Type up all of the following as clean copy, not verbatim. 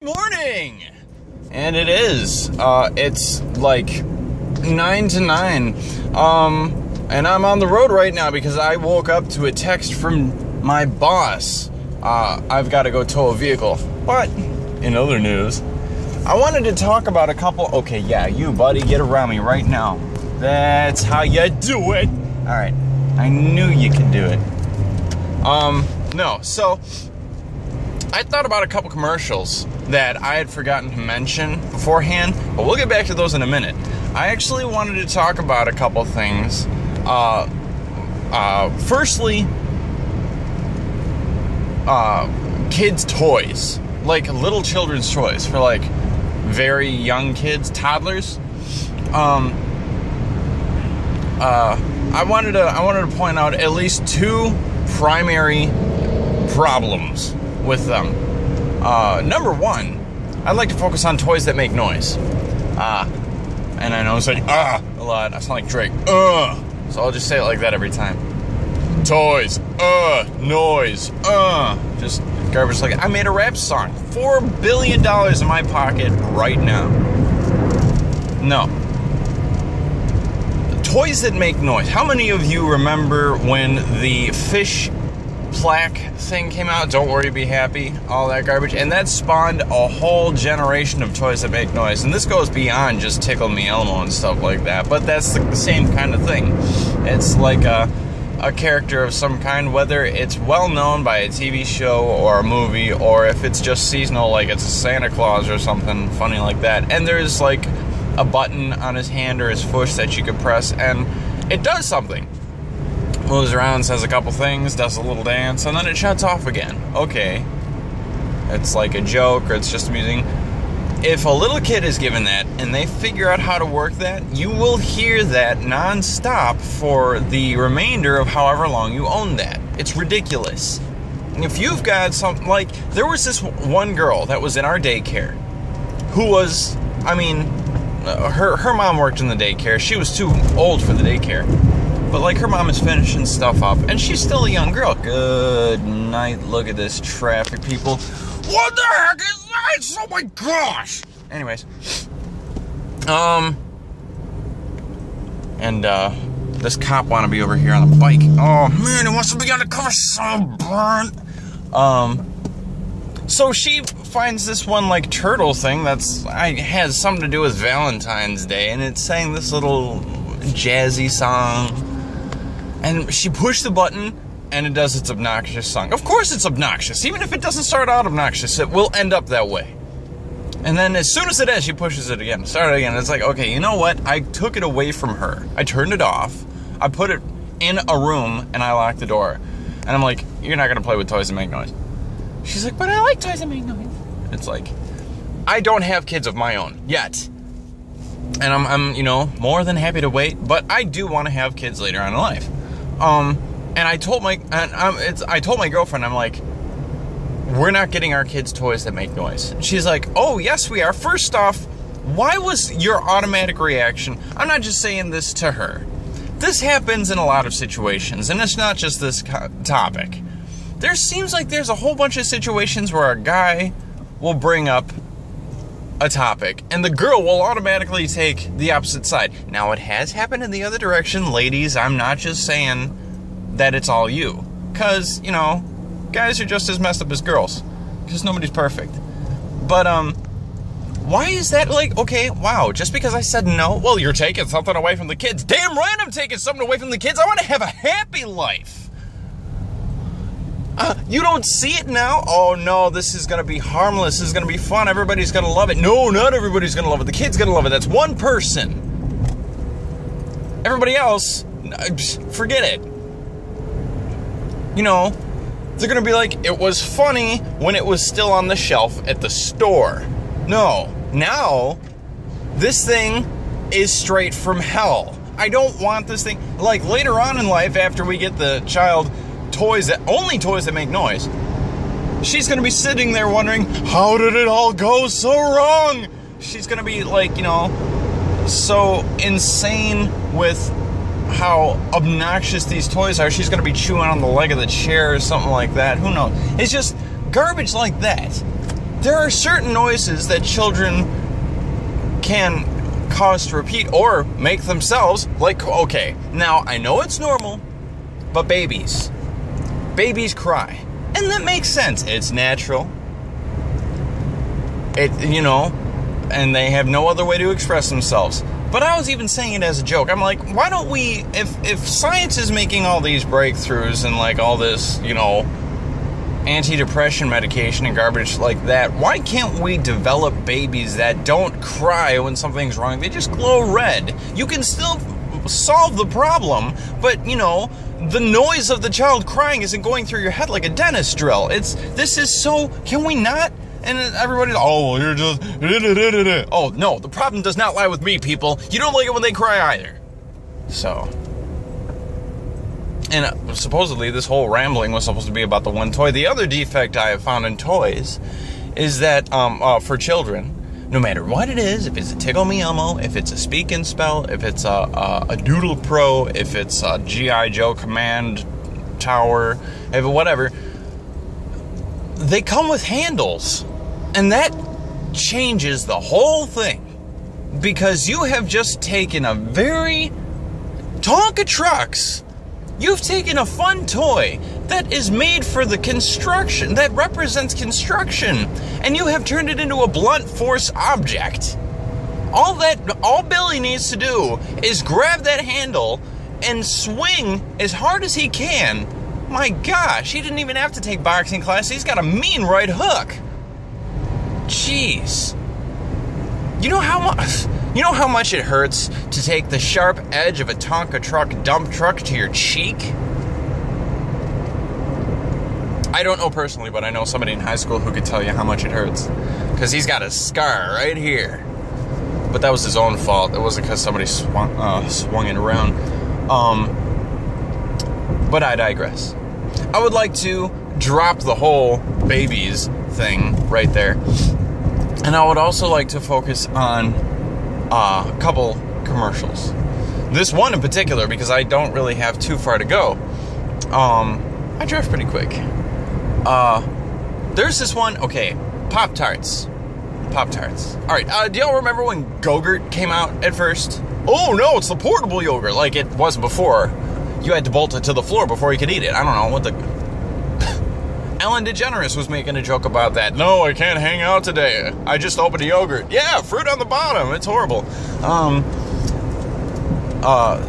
Morning, and it is it's like 9 to 9 and I'm on the road right now because I woke up to a text from my boss. I've got to go tow a vehicle. But in other news, I wanted to talk about a couple. Okay, yeah, you buddy, get around me right now. That's how you do it. All right, I knew you could do it. So I thought about a couple commercials that I had forgotten to mention beforehand, but we'll get back to those in a minute. I actually wanted to talk about a couple things. Firstly, kids' toys, like little children's toys for like very young kids, toddlers. I wanted to point out at least two primary problems with them. Number one, I'd like to focus on toys that make noise. And I know I'm saying a lot. I sound like Drake. So I'll just say it like that every time. Toys, noise, just garbage like I made a rap song. $4 billion in my pocket right now. No. Toys that make noise. How many of you remember when the fish plaque thing came out? Don't worry, be happy, all that garbage, and that spawned a whole generation of toys that make noise. And this goes beyond just Tickle Me Elmo and stuff like that, but that's the same kind of thing. It's like a character of some kind, whether it's well known by a TV show or a movie, or if it's just seasonal, like it's a Santa Claus or something funny like that, and there's like a button on his hand or his foot that you could press and it does something. Moves around, says a couple things, does a little dance, and then it shuts off again. Okay. It's like a joke, or it's just amusing. If a little kid is given that, and they figure out how to work that, you will hear that non-stop for the remainder of however long you own that. It's ridiculous. If you've got something, like, there was this one girl that was in our daycare, who was, her mom worked in the daycare. She was too old for the daycare. But, like, her mom is finishing stuff up, and she's still a young girl. Good night. Look at this traffic, people. What the heck is that? Oh, my gosh. Anyways. This cop wanna be over here on the bike. Oh, man, he wants to be undercover so burnt. So she finds this one, like, turtle thing has something to do with Valentine's Day, and it's saying this little jazzy song. And she pushed the button, and it does its obnoxious song. Of course it's obnoxious. Even if it doesn't start out obnoxious, it will end up that way. And then as soon as it ends, she pushes it again. Start it again. It's like, okay, you know what? I took it away from her. I turned it off. I put it in a room, and I locked the door. And I'm like, you're not going to play with toys that make noise. She's like, but I like toys that make noise. It's like, I don't have kids of my own yet. And I'm more than happy to wait. But I do want to have kids later on in life. And I told my girlfriend, I'm like, we're not getting our kids toys that make noise. And she's like, oh, yes, we are. First off, why was your automatic reaction? I'm not just saying this to her. This happens in a lot of situations, and it's not just this topic. There seems like there's a whole bunch of situations where a guy will bring up a topic, and the girl will automatically take the opposite side. Now, it has happened in the other direction, ladies. I'm not just saying that it's all you. Because, guys are just as messed up as girls. Because nobody's perfect. But, why is that like, okay, wow, just because I said no, well, you're taking something away from the kids. Damn right I'm taking something away from the kids. I want to have a happy life. You don't see it now? Oh no, this is gonna be harmless, this is gonna be fun, everybody's gonna love it. No, not everybody's gonna love it, the kid's gonna love it, that's one person. Everybody else, forget it. They're gonna be like, it was funny when it was still on the shelf at the store. No, now, this thing is straight from hell. I don't want this thing, like later on in life after we get the child only toys that make noise, she's gonna be sitting there wondering, how did it all go so wrong? She's gonna be like, so insane with how obnoxious these toys are. She's gonna be chewing on the leg of the chair or something like that. Who knows? It's just garbage like that. there are certain noises that children can cause to repeat or make themselves, like, okay, now I know it's normal, but babies cry. And that makes sense. It's natural. And they have no other way to express themselves. But I was even saying it as a joke. I'm like, why don't we, if science is making all these breakthroughs and like all this, antidepressant medication and garbage like that, why can't we develop babies that don't cry when something's wrong? They just glow red. You can still solve the problem, but the noise of the child crying isn't going through your head like a dentist drill. Can we not? And everybody's, oh, you're just, oh, no, the problem does not lie with me, people. You don't like it when they cry either. So, and supposedly this whole rambling was supposed to be about the one toy. The other defect I have found in toys is that, for children, no matter what it is, if it's a Tickle Me Elmo, if it's a Speak and Spell, if it's a Doodle Pro, if it's a G.I. Joe Command Tower, if whatever, they come with handles. And that changes the whole thing. Because you have just taken a very Tonka Trucks. You've taken a fun toy that is made for the construction, that represents construction, and you have turned it into a blunt force object. All Billy needs to do is grab that handle and swing as hard as he can. My gosh, he didn't even have to take boxing class. He's got a mean right hook. Jeez. You know how much it hurts to take the sharp edge of a Tonka truck dump truck to your cheek? I don't know personally, but I know somebody in high school who could tell you how much it hurts. Because he's got a scar right here. But that was his own fault. It wasn't because somebody swung it around. But I digress. I would like to drop the whole babies thing right there. And I would also like to focus on a couple commercials. This one in particular, because I don't really have too far to go. I drive pretty quick. There's this one, okay, Pop-Tarts. Pop-Tarts. Alright, do y'all remember when Go-Gurt came out at first? Oh no, it's the portable yogurt, like it was before. You had to bolt it to the floor before you could eat it. I don't know what the... Ellen DeGeneres was making a joke about that. No, I can't hang out today. I just opened a yogurt. Yeah, fruit on the bottom. It's horrible.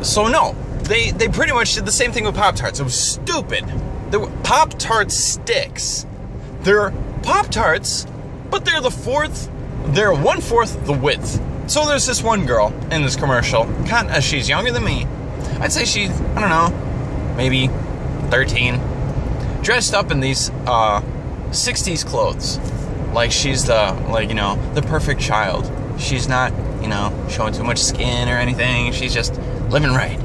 So no. They pretty much did the same thing with Pop-Tarts. It was stupid. They were Pop-Tart sticks. They're Pop-Tarts, but they're they're 1/4 the width. So there's this one girl in this commercial. She's younger than me. I'd say she's, I don't know, maybe 13. Dressed up in these 60s clothes. Like she's the perfect child. She's not, showing too much skin or anything. She's just living right.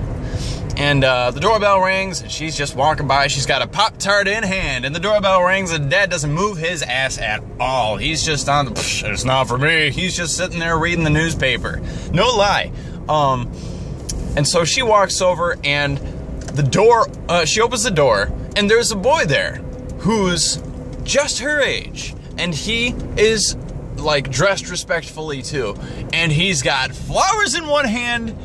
And the doorbell rings, and she's just walking by. She's got a Pop-Tart in hand, and the doorbell rings, and Dad doesn't move his ass at all. He's just on the, it's not for me. He's just sitting there reading the newspaper. No lie. And so she walks over, and she opens the door, and there's a boy there who's just her age, and he is like dressed respectfully too, and he's got flowers in one hand,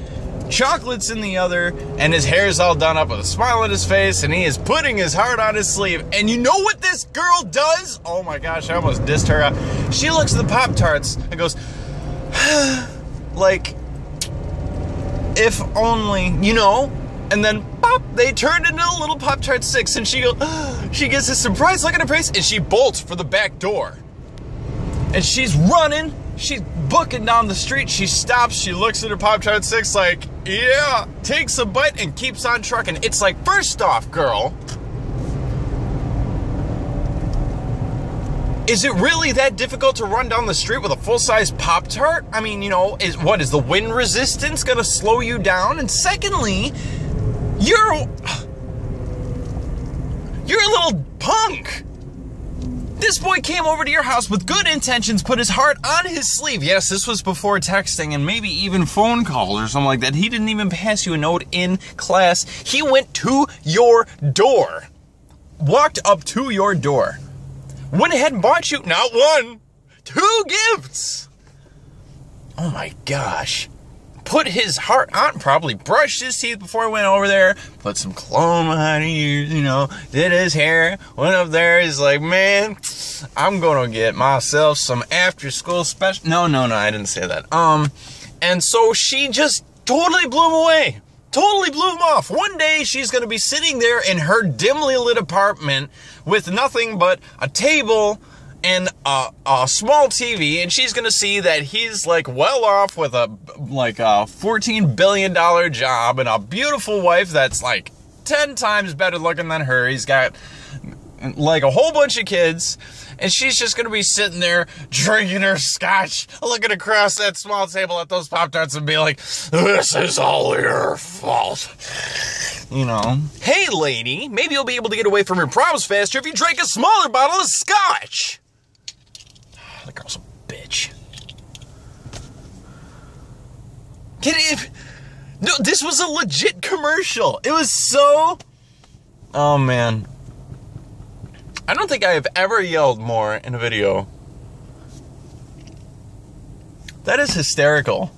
chocolates in the other, and his hair's all done up with a smile on his face, and he is putting his heart on his sleeve. And you know what this girl does? Oh my gosh, I almost dissed her. She looks at the Pop-Tarts and goes, like, if only, and then pop, they turned into a little Pop-Tart 6, and she gets a surprise look on her face, and she bolts for the back door. And she's running, she's booking down the street, she stops, she looks at her Pop-Tart 6 like, yeah, takes a bite and keeps on trucking. It's like, first off, girl, is it really that difficult to run down the street with a full-size Pop-Tart? I mean, is the wind resistance gonna slow you down? And secondly, you're a little punk. This boy came over to your house with good intentions, put his heart on his sleeve. Yes, this was before texting and maybe even phone calls or something like that. He didn't even pass you a note in class. He went to your door. Walked up to your door. Went ahead and bought you not one, 2 gifts. Oh my gosh. Put his heart on, probably brushed his teeth before he went over there, put some cologne behind his ears, you know, did his hair, went up there, he's like, man, I'm gonna get myself some after school special. No, I didn't say that. And so she just totally blew him away. Totally blew him off. One day she's gonna be sitting there in her dimly lit apartment with nothing but a table and a small TV, and she's gonna see that he's like well off with a $14 billion job and a beautiful wife that's like 10 times better looking than her. He's got like a whole bunch of kids, and she's just gonna be sitting there drinking her scotch, looking across that small table at those Pop-Tarts and be like, this is all your fault. You know, hey lady, maybe you'll be able to get away from your problems faster if you drink a smaller bottle of scotch. The girl's a bitch. Get it? No, this was a legit commercial. It was so... Oh, man. I don't think I have ever yelled more in a video. That is hysterical.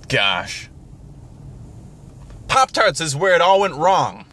Gosh. Pop-Tarts is where it all went wrong.